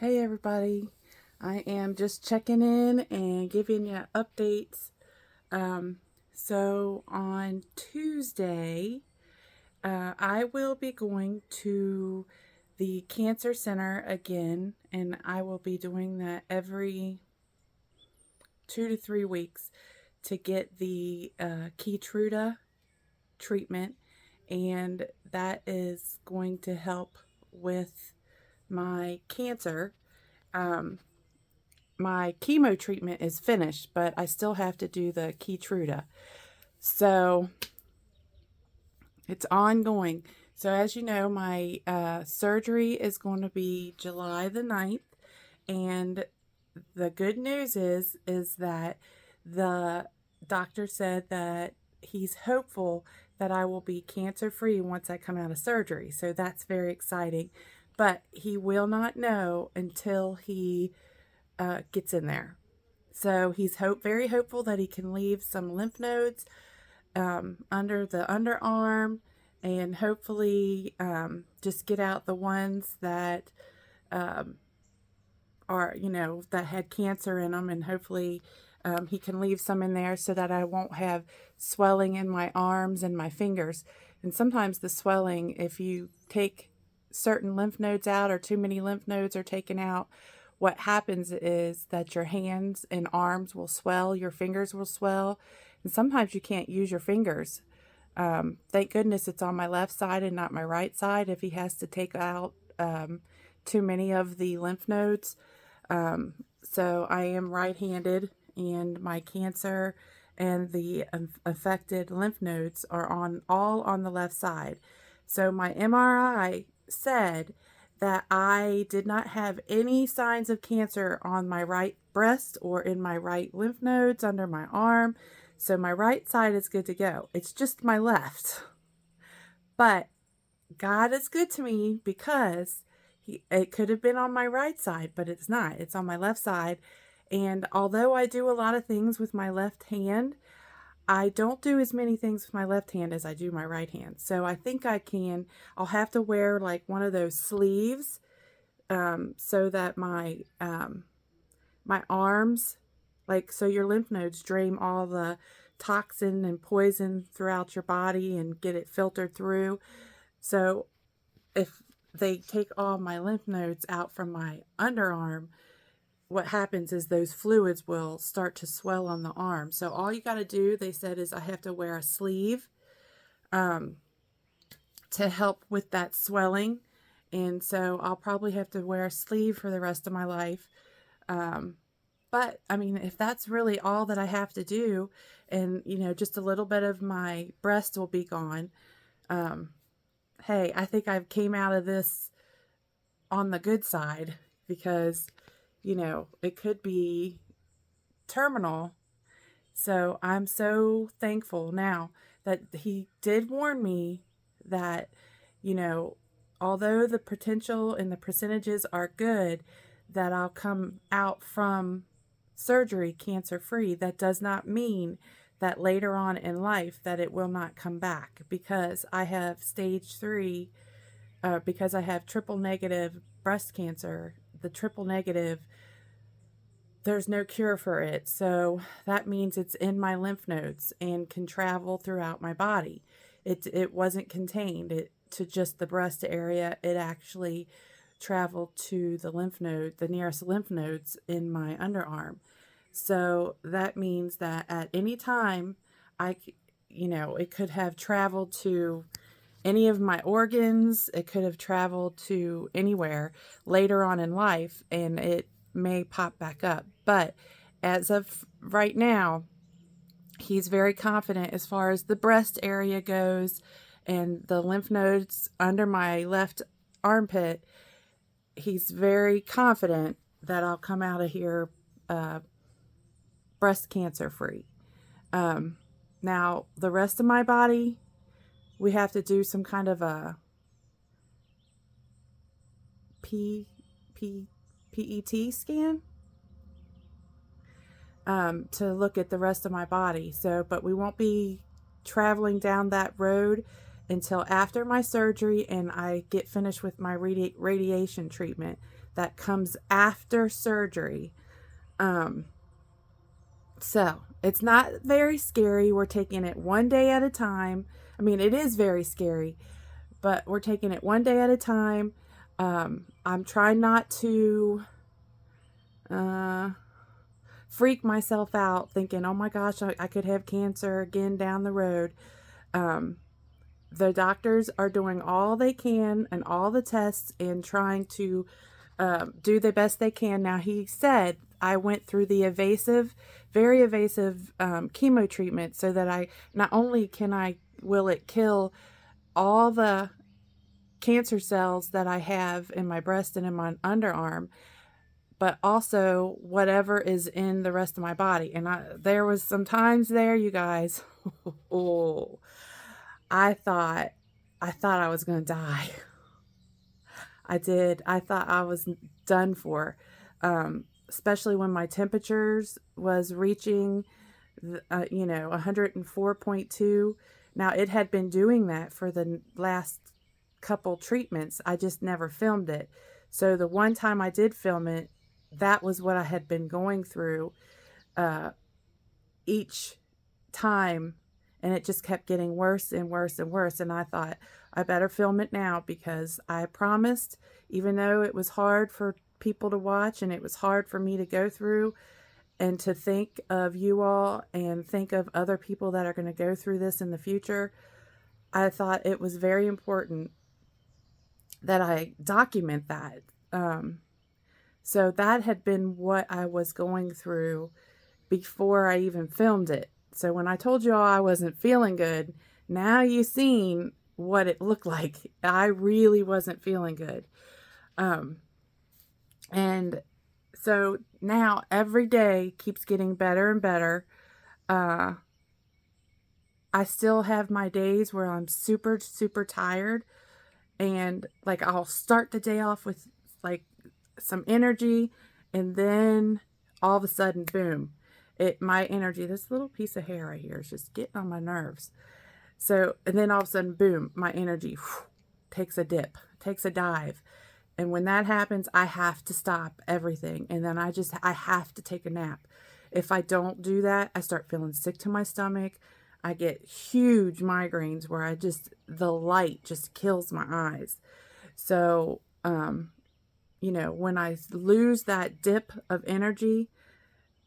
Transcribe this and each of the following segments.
Hey everybody, I am just checking in and giving you updates. So on Tuesday, I will be going to the cancer center again, and I will be doing that every 2 to 3 weeks to get the Keytruda treatment, and that is going to help with my cancer. Um, my chemo treatment is finished, but I still have to do the Keytruda. So it's ongoing. So as you know, my surgery is going to be July the 9th. And the good news is that the doctor said that he's hopeful that I will be cancer free once I come out of surgery. So that's very exciting. But he will not know until he gets in there. So he's very hopeful that he can leave some lymph nodes under the underarm, and hopefully just get out the ones that um, are, that had cancer in them, and hopefully he can leave some in there so that I won't have swelling in my arms and my fingers. And sometimes the swelling, if you take certain lymph nodes out or too many lymph nodes are taken out, what happens is that your hands and arms will swell, your fingers will swell, and sometimes you can't use your fingers. Thank goodness it's on my left side and not my right side if he has to take out too many of the lymph nodes. So I am right-handed, and my cancer and the affected lymph nodes are all on the left side. So my MRI said that I did not have any signs of cancer on my right breast or in my right lymph nodes under my arm. So my right side is good to go. It's just my left. But God is good to me because it could have been on my right side, but it's not. It's on my left side. And although I do a lot of things with my left hand, I don't do as many things with my left hand as I do my right hand. So I think I'll have to wear like one of those sleeves so that my arms, so your lymph nodes drain all the toxin and poison throughout your body and get it filtered through. So if they take all my lymph nodes out from my underarm, what happens is those fluids will start to swell on the arm. So all you got to do, they said, is I have to wear a sleeve to help with that swelling. And so I'll probably have to wear a sleeve for the rest of my life. But I mean, if that's really all that I have to do, and just a little bit of my breast will be gone, hey, I think I came out of this on the good side, because it could be terminal. So I'm so thankful now that he did warn me that, although the potential and the percentages are good, that I'll come out from surgery cancer free. That does not mean that later on in life that it will not come back, because I have stage 3, because I have triple negative breast cancer. The triple negative, there's no cure for it. So that means it's in my lymph nodes and can travel throughout my body. It wasn't contained to just the breast area. It actually traveled to the lymph node, the nearest lymph nodes in my underarm. So that means that at any time, it could have traveled to any of my organs. It could have traveled to anywhere later on in life, and it may pop back up. But as of right now, he's very confident as far as the breast area goes and the lymph nodes under my left armpit. He's very confident that I'll come out of here breast cancer free. Now, the rest of my body, we have to do some kind of a PET scan to look at the rest of my body. So, but we won't be traveling down that road until after my surgery and I get finished with my radiation treatment that comes after surgery. So it's not very scary. We're taking it one day at a time. I mean, it is very scary, but we're taking it one day at a time. I'm trying not to freak myself out thinking, oh my gosh, I could have cancer again down the road. The doctors are doing all they can and all the tests and trying to do the best they can. Now, he said I went through the very evasive chemo treatment so that I not only will it kill all the cancer cells that I have in my breast and in my underarm, but also whatever is in the rest of my body. And there was some times there, you guys, oh, I thought I was going to die. I did. I thought I was done for, especially when my temperatures was reaching, 104.2. Now, it had been doing that for the last couple treatments. I just never filmed it. So the one time I did film it, that was what I had been going through each time. And it just kept getting worse and worse and worse. And I thought, I better film it now, because I promised, even though it was hard for people to watch and it was hard for me to go through and to think of you all and think of other people that are going to go through this in the future, I thought it was very important that I document that. So that had been what I was going through before I even filmed it. So when I told you all I wasn't feeling good, now you've seen what it looked like. I really wasn't feeling good. And so now every day keeps getting better and better. I still have my days where I'm super, super tired. And like, I'll start the day off with like some energy, and then all of a sudden, boom, my energy, this little piece of hair right here is just getting on my nerves. So, and then all of a sudden, boom, my energy takes a dip, takes a dive. And when that happens, I have to stop everything. And then I have to take a nap. If I don't do that, I start feeling sick to my stomach. I get huge migraines where the light just kills my eyes. So, when I lose that dip of energy,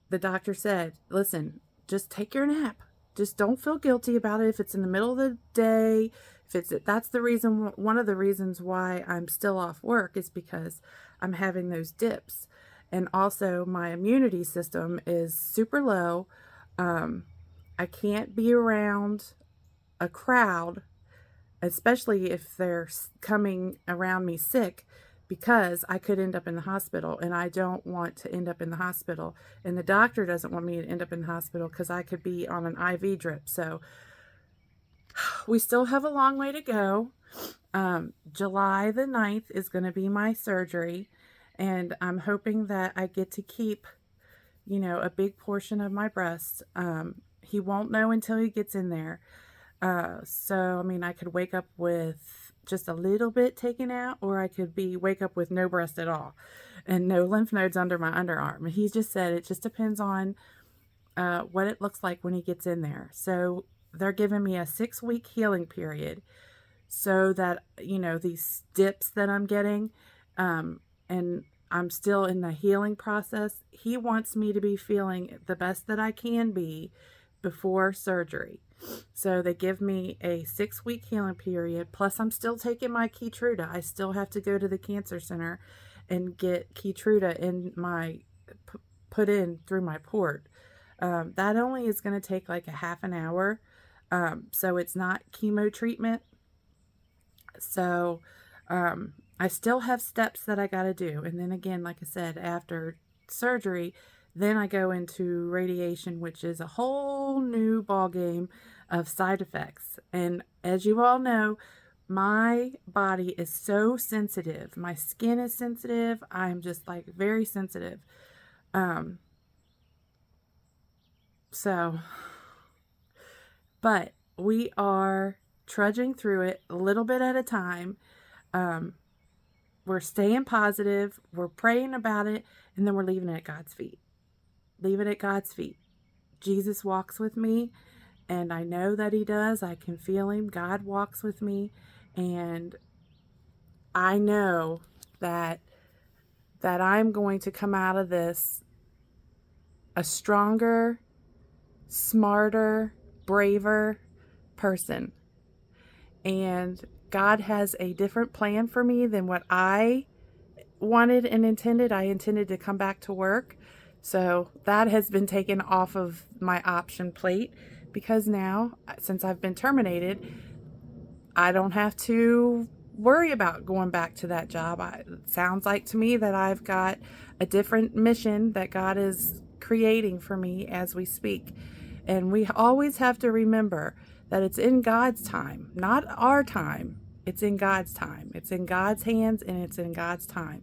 the doctor said, listen, just take your nap. Just don't feel guilty about it if it's in the middle of the day. That's the reason, one of the reasons why I'm still off work is because I'm having those dips. And also my immunity system is super low. I can't be around a crowd, especially if they're coming around me sick, because I could end up in the hospital, and I don't want to end up in the hospital. And the doctor doesn't want me to end up in the hospital because I could be on an IV drip. So we still have a long way to go. July the 9th is going to be my surgery, and I'm hoping that I get to keep, a big portion of my breast. He won't know until he gets in there. So, I mean, I could wake up with just a little bit taken out, or I could wake up with no breast at all and no lymph nodes under my underarm. He just said it just depends on what it looks like when he gets in there. So they're giving me a 6-week healing period so that, these dips that I'm getting, and I'm still in the healing process. He wants me to be feeling the best that I can be before surgery. So they give me a 6-week healing period. Plus, I'm still taking my Keytruda. I still have to go to the cancer center and get Keytruda put in through my port. That only is going to take like a half an hour. So it's not chemo treatment. So I still have steps that I got to do. And then again, like I said, after surgery, then I go into radiation, which is a whole new ball game of side effects. And as you all know, my body is so sensitive. My skin is sensitive. I'm just like very sensitive. But we are trudging through it a little bit at a time. We're staying positive, we're praying about it, and then we're leaving it at God's feet. Leave it at God's feet. Jesus walks with me, and I know that he does. I can feel him. God walks with me, and I know that I'm going to come out of this a stronger, smarter, braver person. And God has a different plan for me than what I wanted and intended. I intended to come back to work. So that has been taken off of my option plate, because now, since I've been terminated, I don't have to worry about going back to that job. It sounds like to me that I've got a different mission that God is creating for me as we speak. And we always have to remember that it's in God's time, not our time. It's in God's time. It's in God's hands, and it's in God's time.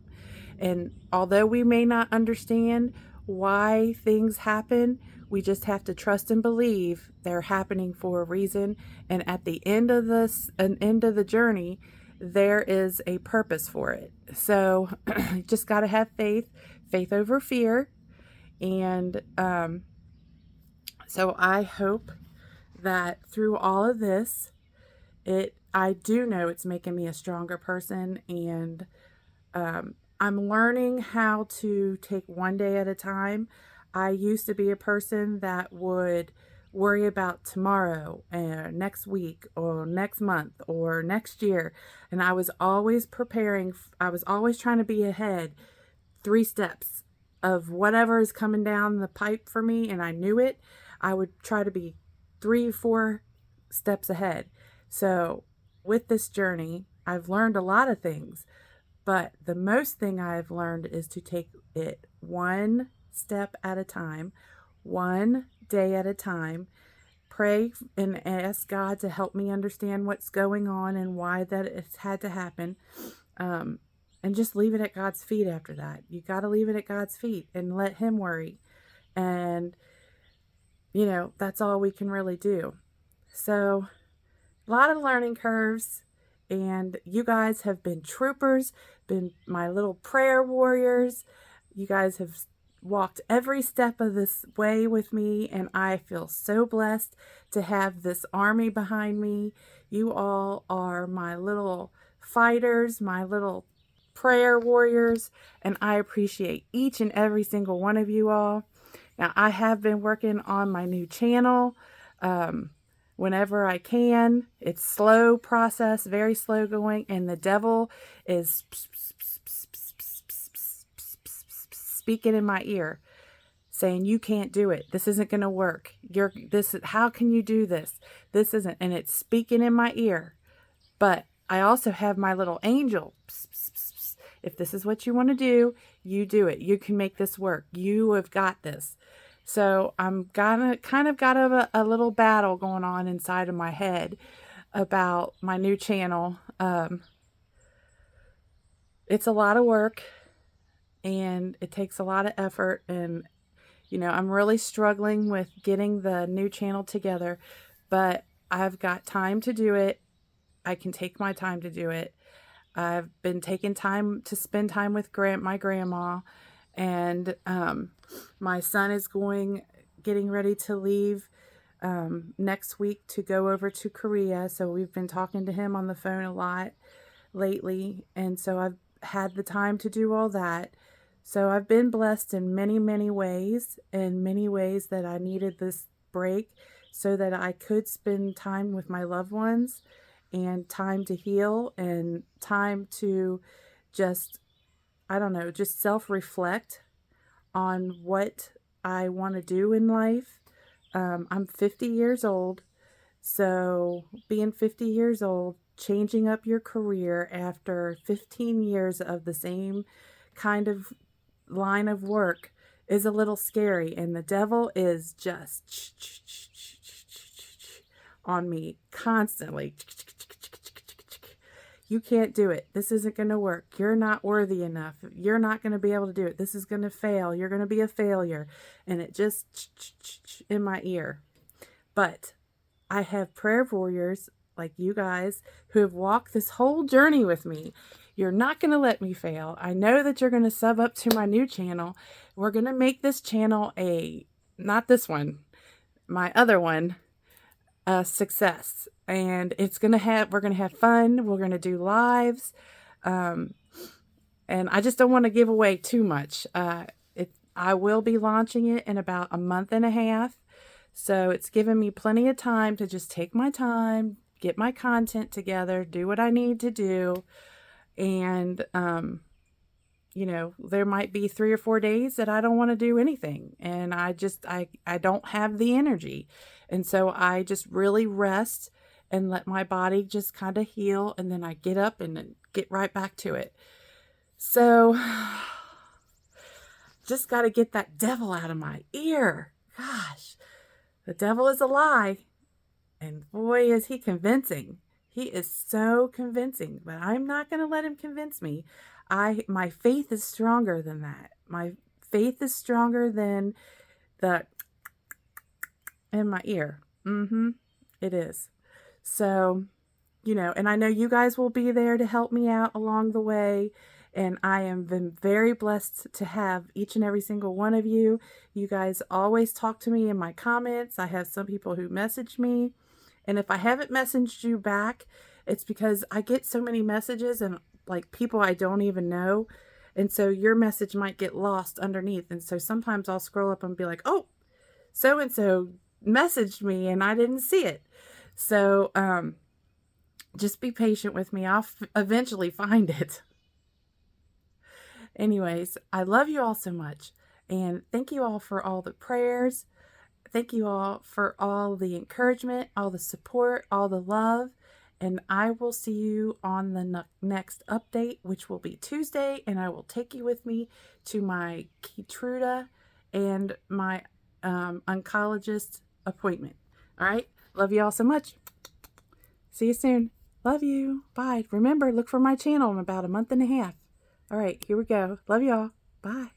And although we may not understand why things happen, we just have to trust and believe they're happening for a reason. And at the end of the journey, there is a purpose for it. So you just got to have faith over fear. And so I hope that through all of this, I do know it's making me a stronger person. And I'm learning how to take one day at a time. I used to be a person that would worry about tomorrow and next week or next month or next year. And I was always preparing. I was always trying to be ahead 3 steps of whatever is coming down the pipe for me. And I knew it. I would try to be 3, 4 steps ahead. So with this journey, I've learned a lot of things. But the most thing I've learned is to take it one step at a time, one day at a time, pray and ask God to help me understand what's going on and why that it's had to happen, and just leave it at God's feet after that. You got to leave it at God's feet and let him worry. And, that's all we can really do. So, a lot of learning curves. And you guys have been troopers, been my little prayer warriors. You guys have walked every step of this way with me, and I feel so blessed to have this army behind me. You all are my little fighters, my little prayer warriors, and I appreciate each and every single one of you all. Now, I have been working on my new channel. Whenever I can. It's slow process, very slow going, and the devil is speaking in my ear, saying, you can't do it. This isn't going to work. How can you do this? This isn't, and it's speaking in my ear. But I also have my little angel. If this is what you want to do, you do it. You can make this work. You have got this. So I'm kind of got a little battle going on inside of my head about my new channel. It's a lot of work, and it takes a lot of effort, and I'm really struggling with getting the new channel together, but I've got time to do it. I can take my time to do it. I've been taking time to spend time with my grandma. And my son is getting ready to leave next week to go over to Korea. So we've been talking to him on the phone a lot lately. And so I've had the time to do all that. So I've been blessed in many, many ways, that I needed this break so that I could spend time with my loved ones, and time to heal, and time to just self-reflect on what I want to do in life. I'm 50 years old, so being 50 years old, changing up your career after 15 years of the same kind of line of work is a little scary, and the devil is just on me constantly. You can't do it. This isn't going to work. You're not worthy enough. You're not going to be able to do it. This is going to fail. You're going to be a failure. And it just in my ear. But I have prayer warriors like you guys who have walked this whole journey with me. You're not going to let me fail. I know that you're going to sub up to my new channel. We're going to make this channel not this one, my other one, a success. And we're going to have fun. We're going to do lives. And I just don't want to give away too much. I will be launching it in about a month and a half. So it's given me plenty of time to just take my time, get my content together, do what I need to do. And, there might be 3 or 4 days that I don't want to do anything. And I don't have the energy. And so I just really rest and let my body just kind of heal. And then I get up and then get right back to it. So just got to get that devil out of my ear. Gosh, the devil is a lie. And boy, is he convincing. He is so convincing, but I'm not going to let him convince me. My faith is stronger than that. My faith is stronger than the in my ear. It is. So, and I know you guys will be there to help me out along the way. And I am been very blessed to have each and every single one of you. You guys always talk to me in my comments. I have some people who message me. And if I haven't messaged you back, it's because I get so many messages and like people I don't even know. And so your message might get lost underneath. And so sometimes I'll scroll up and be like, oh, so-and-so messaged me and I didn't see it. So just be patient with me. I'll eventually find it. Anyways, I love you all so much. And thank you all for all the prayers. Thank you all for all the encouragement, all the support, all the love. And I will see you on the next update, which will be Tuesday. And I will take you with me to my Keytruda and my oncologist appointment. All right. Love you all so much. See you soon. Love you. Bye. Remember, look for my channel in about a month and a half. All right. Here we go. Love y'all. Bye.